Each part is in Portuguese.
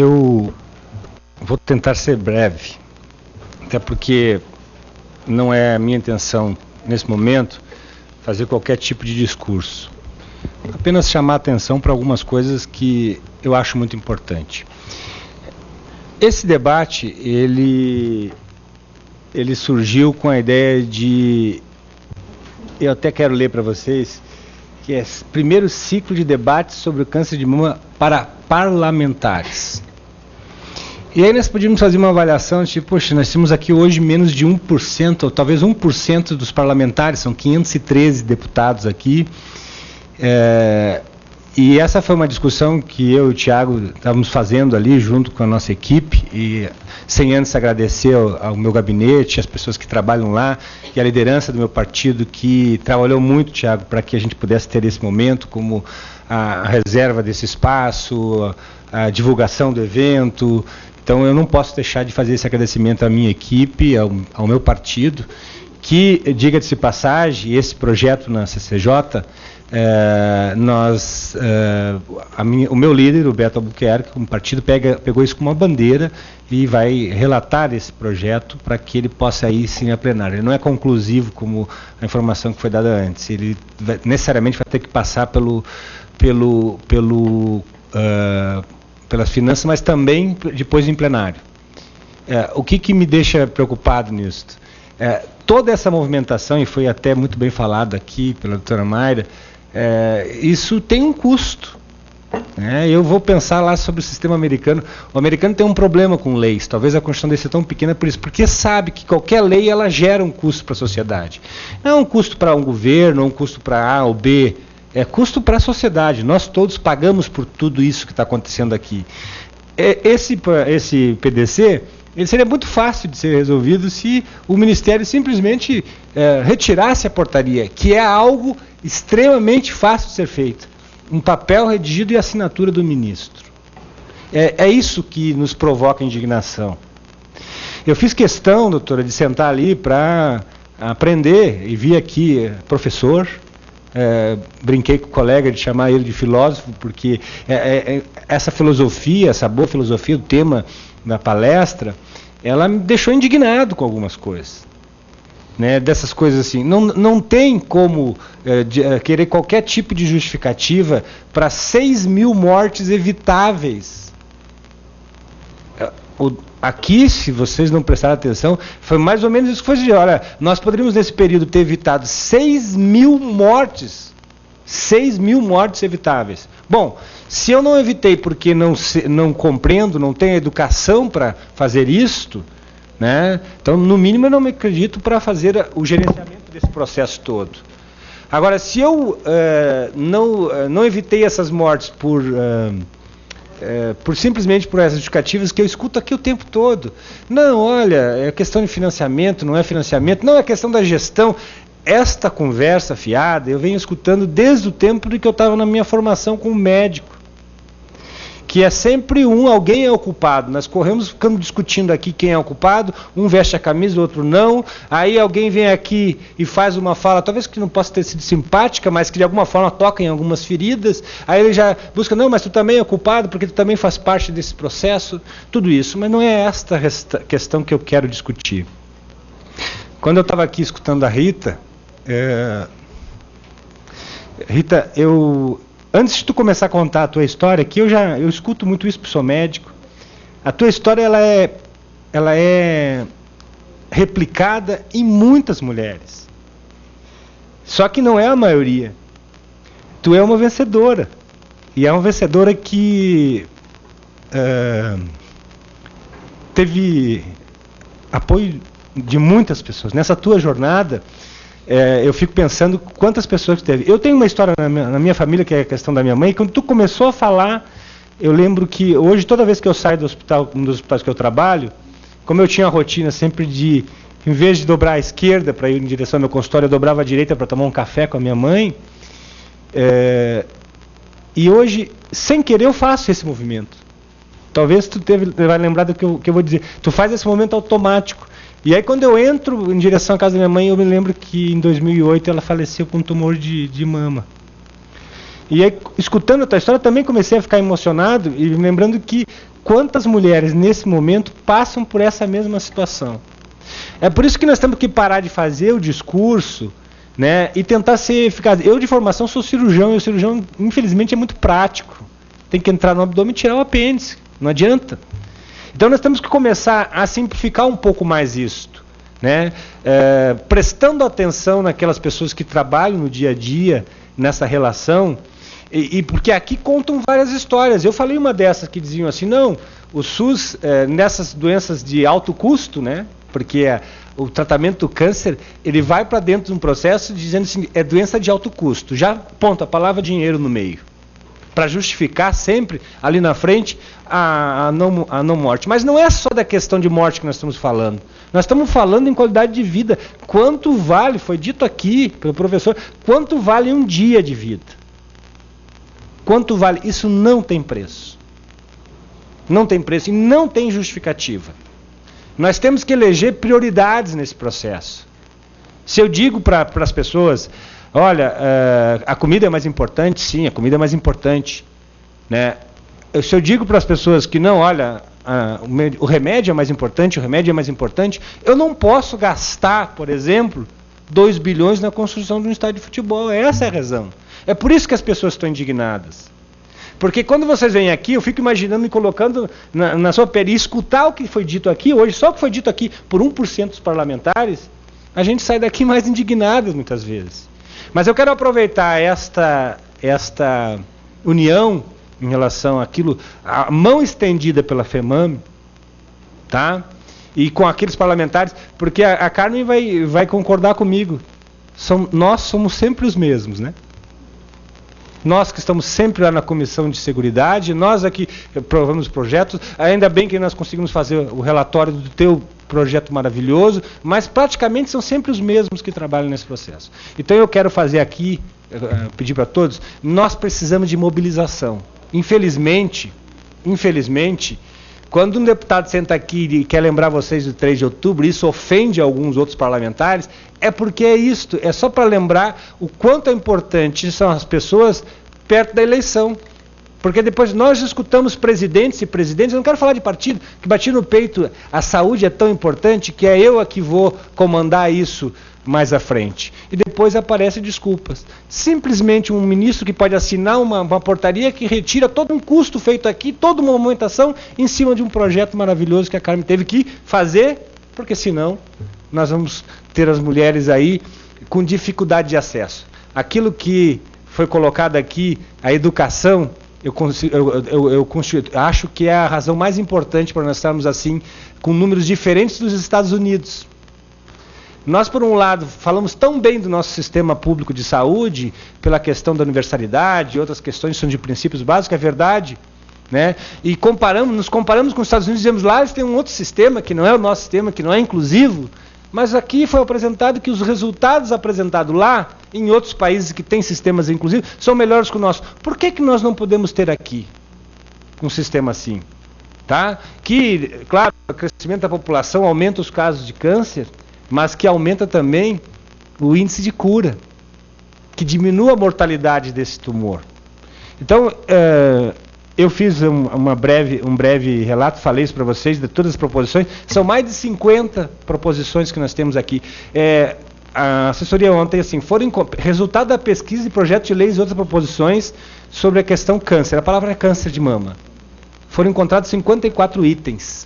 Eu vou tentar ser breve, até porque não é a minha intenção, nesse momento, fazer qualquer tipo de discurso. Apenas chamar a atenção para algumas coisas que eu acho muito importante. Esse debate, ele surgiu com a ideia de... Eu até quero ler para vocês, que é primeiro ciclo de debates sobre o câncer de mama para parlamentares. E aí nós podíamos fazer uma avaliação, tipo, poxa, nós temos aqui hoje menos de 1%, ou talvez 1% dos parlamentares, são 513 deputados aqui. E essa foi uma discussão que eu e o Thiago estávamos fazendo ali junto com a nossa equipe, e sem antes agradecer ao meu gabinete, as pessoas que trabalham lá, e a liderança do meu partido que trabalhou muito, Thiago, para que a gente pudesse ter esse momento, como a reserva desse espaço, a divulgação do evento. Então eu não posso deixar de fazer esse agradecimento à minha equipe, ao meu partido, que, diga-se de passagem, esse projeto na CCJ, o meu líder, o Beto Albuquerque, como partido, pegou isso como uma bandeira e vai relatar esse projeto para que ele possa ir sim a plenário. Ele não é conclusivo como a informação que foi dada antes. Ele necessariamente vai ter que passar pelas finanças, mas também depois em plenário. O que me deixa preocupado nisso? Toda essa movimentação, e foi até muito bem falado aqui pela doutora Mayra, isso tem um custo. Eu vou pensar lá sobre o sistema americano. O americano tem um problema com leis, talvez a Constituição dele seja tão pequena por isso, porque sabe que qualquer lei ela gera um custo para a sociedade. Não é um custo para um governo, um custo para A ou B, é custo para a sociedade. Nós todos pagamos por tudo isso que está acontecendo aqui. Esse PDC, ele seria muito fácil de ser resolvido se o Ministério simplesmente retirasse a portaria, que é algo extremamente fácil de ser feito. Um papel redigido e assinatura do ministro. É isso que nos provoca indignação. Eu fiz questão, doutora, de sentar ali para aprender, e vi aqui professor, brinquei com o colega de chamar ele de filósofo, porque essa filosofia, essa boa filosofia, o tema da palestra, ela me deixou indignado com algumas coisas. Dessas coisas assim, não tem como querer qualquer tipo de justificativa para 6 mil mortes evitáveis. Aqui, se vocês não prestaram atenção, foi mais ou menos isso que foi dito. Olha, nós poderíamos nesse período ter evitado 6 mil mortes. 6 mil mortes evitáveis. Bom, se eu não evitei porque não compreendo, não tenho educação para fazer isto, então, no mínimo, eu não me acredito para fazer o gerenciamento desse processo todo. Agora, se eu não evitei essas mortes simplesmente por essas justificativas que eu escuto aqui o tempo todo. Não, olha, é questão de financiamento, não é financiamento, não é questão da gestão. Esta conversa fiada eu venho escutando desde o tempo de que eu estava na minha formação como médico. Que é sempre alguém é o culpado. Nós ficamos discutindo aqui quem é o culpado, um veste a camisa, o outro não, aí alguém vem aqui e faz uma fala, talvez que não possa ter sido simpática, mas que de alguma forma toca em algumas feridas, aí ele já busca, não, mas tu também é culpado, porque tu também faz parte desse processo, tudo isso, mas não é esta questão que eu quero discutir. Quando eu estava aqui escutando a Rita, Rita, antes de tu começar a contar a tua história, que eu escuto muito isso para o médico, a tua história ela é replicada em muitas mulheres. Só que não é a maioria. Tu é uma vencedora. E é uma vencedora que teve apoio de muitas pessoas. Nessa tua jornada, eu fico pensando quantas pessoas teve. Eu tenho uma história na minha família, que é a questão da minha mãe, e quando tu começou a falar, eu lembro que hoje, toda vez que eu saio do hospital, um dos hospitais que eu trabalho, como eu tinha a rotina sempre de, em vez de dobrar à esquerda para ir em direção ao meu consultório, eu dobrava à direita para tomar um café com a minha mãe, e hoje, sem querer, eu faço esse movimento. Talvez tu vai lembrar do que eu vou dizer. Tu faz esse movimento automático. E aí quando eu entro em direção à casa da minha mãe, eu me lembro que em 2008 ela faleceu com um tumor de mama. E aí, escutando a tua história, também comecei a ficar emocionado, e lembrando que quantas mulheres nesse momento passam por essa mesma situação. É por isso que nós temos que parar de fazer o discurso, né, e tentar ser eficaz. Eu, de formação, sou cirurgião, e o cirurgião, infelizmente, é muito prático. Tem que entrar no abdômen e tirar o apêndice. Não adianta. Então, nós temos que começar a simplificar um pouco mais isto, né, prestando atenção naquelas pessoas que trabalham no dia a dia, nessa relação, e porque aqui contam várias histórias. Eu falei uma dessas que diziam assim, não, o SUS, nessas doenças de alto custo, né, porque o tratamento do câncer, ele vai para dentro de um processo dizendo assim, é doença de alto custo. Já, ponto, a palavra dinheiro no meio. Para justificar sempre, ali na frente, a não morte. Mas não é só da questão de morte que nós estamos falando. Nós estamos falando em qualidade de vida. Quanto vale, foi dito aqui pelo professor, quanto vale um dia de vida? Quanto vale? Isso não tem preço. Não tem preço e não tem justificativa. Nós temos que eleger prioridades nesse processo. Se eu digo para as pessoas, olha, a comida é mais importante, sim, a comida é mais importante, né? Se eu digo para as pessoas que não, olha, o remédio é mais importante, o remédio é mais importante, eu não posso gastar, por exemplo, 2 bilhões na construção de um estádio de futebol. Essa é a razão. É por isso que as pessoas estão indignadas. Porque quando vocês vêm aqui, eu fico imaginando, me colocando na sua pele, e escutar o que foi dito aqui hoje, só o que foi dito aqui por 1% dos parlamentares, a gente sai daqui mais indignados muitas vezes. Mas eu quero aproveitar esta união em relação àquilo, a mão estendida pela FEMAME, tá? E com aqueles parlamentares, porque a Carmen vai concordar comigo. Nós somos sempre os mesmos, né? Nós que estamos sempre lá na Comissão de Seguridade, nós aqui aprovamos projetos, ainda bem que nós conseguimos fazer o relatório do teu projeto maravilhoso, mas praticamente são sempre os mesmos que trabalham nesse processo. Então eu quero fazer aqui, pedir para todos, nós precisamos de mobilização. Infelizmente, quando um deputado senta aqui e quer lembrar vocês do 3 de outubro, isso ofende alguns outros parlamentares, é porque é isto, é só para lembrar o quanto é importante são as pessoas perto da eleição. Porque depois nós escutamos presidentes e presidentes, eu não quero falar de partido, que bati no peito, a saúde é tão importante que é eu a que vou comandar isso mais à frente. E depois aparecem desculpas. Simplesmente um ministro que pode assinar uma portaria que retira todo um custo feito aqui, toda uma movimentação em cima de um projeto maravilhoso que a Carmen teve que fazer, porque senão nós vamos ter as mulheres aí com dificuldade de acesso. Aquilo que foi colocado aqui, a educação, eu acho que é a razão mais importante para nós estarmos assim, com números diferentes dos Estados Unidos. Nós, por um lado, falamos tão bem do nosso sistema público de saúde, pela questão da universalidade, outras questões são de princípios básicos, é verdade, né? E nos comparamos com os Estados Unidos, dizemos lá eles têm um outro sistema, que não é o nosso sistema, que não é inclusivo, mas aqui foi apresentado que os resultados apresentados lá, em outros países que têm sistemas inclusivos, são melhores que o nosso. Por que nós não podemos ter aqui um sistema assim? Tá? Que, claro, o crescimento da população aumenta os casos de câncer, mas que aumenta também o índice de cura, que diminua a mortalidade desse tumor. Então, eu fiz um breve relato, falei isso para vocês, de todas as proposições. São mais de 50 proposições que nós temos aqui. A assessoria ontem, assim, resultado da pesquisa e projeto de leis e outras proposições sobre a questão câncer. A palavra é câncer de mama. Foram encontrados 54 itens.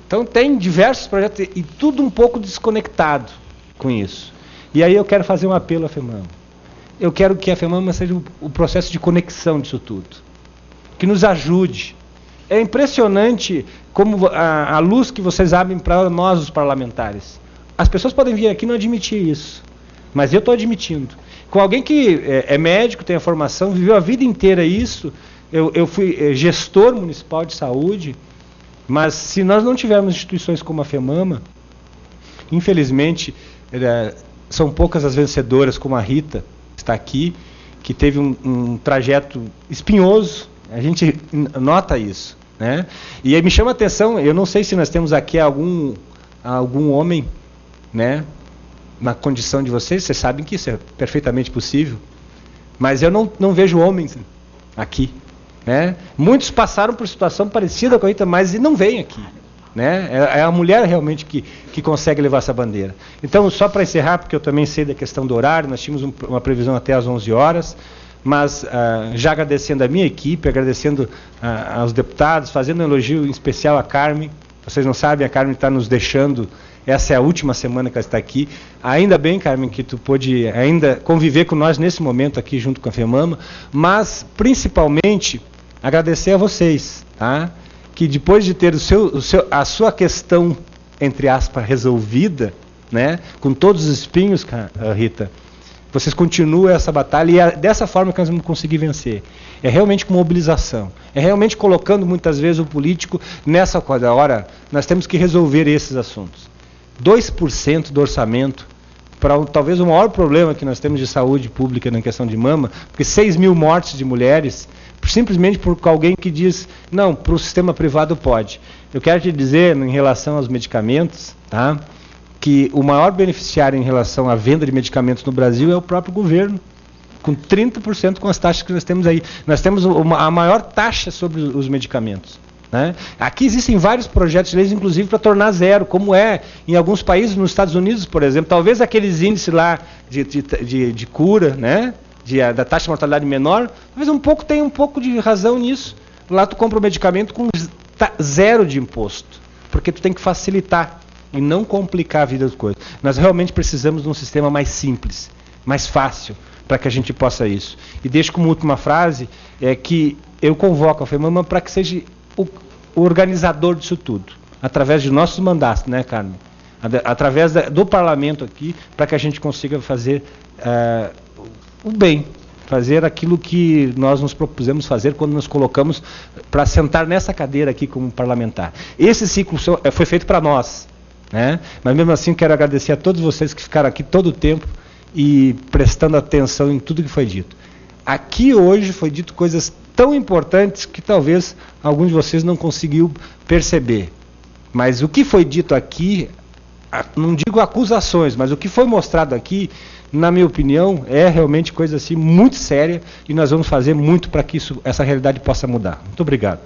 Então tem diversos projetos e tudo um pouco desconectado com isso. E aí eu quero fazer um apelo à FEMAMA. Eu quero que a FEMAMA seja o processo de conexão disso tudo. Que nos ajude. É impressionante como a luz que vocês abrem para nós, os parlamentares. As pessoas podem vir aqui e não admitir isso. Mas eu estou admitindo. Com alguém que é médico, tem a formação, viveu a vida inteira isso. Eu fui gestor municipal de saúde. Mas se nós não tivermos instituições como a FEMAMA, infelizmente, são poucas as vencedoras, como a Rita, que está aqui, que teve um trajeto espinhoso. A gente nota isso, né? E aí me chama a atenção, eu não sei se nós temos aqui algum homem, né, na condição de vocês sabem que isso é perfeitamente possível, mas eu não vejo homens aqui. né? Muitos passaram por situação parecida com a Rita, mas não vêm aqui. Né? É a mulher realmente que consegue levar essa bandeira. Então, só para encerrar, porque eu também sei da questão do horário, nós tínhamos uma previsão até às 11 horas, mas já agradecendo a minha equipe, agradecendo aos deputados, fazendo um elogio em especial à Carmen. Vocês não sabem, a Carmen está nos deixando, essa é a última semana que ela está aqui. Ainda bem, Carmen, que tu pôde ainda conviver com nós nesse momento aqui junto com a FEMAMA, mas principalmente agradecer a vocês, tá? Que depois de ter a sua questão, entre aspas, resolvida, né, com todos os espinhos, Rita, vocês continuam essa batalha e é dessa forma que nós vamos conseguir vencer. É realmente com mobilização, é realmente colocando muitas vezes o político nessa coisa. Ora, nós temos que resolver esses assuntos. 2% do orçamento para talvez o maior problema que nós temos de saúde pública na questão de mama, porque 6 mil mortes de mulheres, simplesmente por alguém que diz, não, para o sistema privado pode. Eu quero te dizer, em relação aos medicamentos, tá, que o maior beneficiário em relação à venda de medicamentos no Brasil é o próprio governo, com 30% com as taxas que nós temos aí. Nós temos a maior taxa sobre os medicamentos. Né? Aqui existem vários projetos de leis, inclusive, para tornar zero, como é em alguns países, nos Estados Unidos, por exemplo. Talvez aqueles índices lá de cura, né? Da taxa de mortalidade menor, talvez tenha um pouco de razão nisso. Lá tu compra o medicamento com zero de imposto, porque tu tem que facilitar e não complicar a vida das coisas. Nós realmente precisamos de um sistema mais simples, mais fácil, para que a gente possa isso. E deixo como última frase, que eu convoco a FEMAMA para que seja o organizador disso tudo, através de nossos mandatos, né, Carmen? Através do parlamento aqui, para que a gente consiga fazer o bem, fazer aquilo que nós nos propusemos fazer quando nos colocamos para sentar nessa cadeira aqui como parlamentar. Esse ciclo foi feito para nós, né? Mas mesmo assim quero agradecer a todos vocês que ficaram aqui todo o tempo e prestando atenção em tudo que foi dito. Aqui hoje foi dito coisas tão importantes que talvez alguns de vocês não conseguiu perceber. Mas o que foi dito aqui, não digo acusações, mas o que foi mostrado aqui, na minha opinião, é realmente coisa assim muito séria e nós vamos fazer muito para que essa realidade possa mudar. Muito obrigado.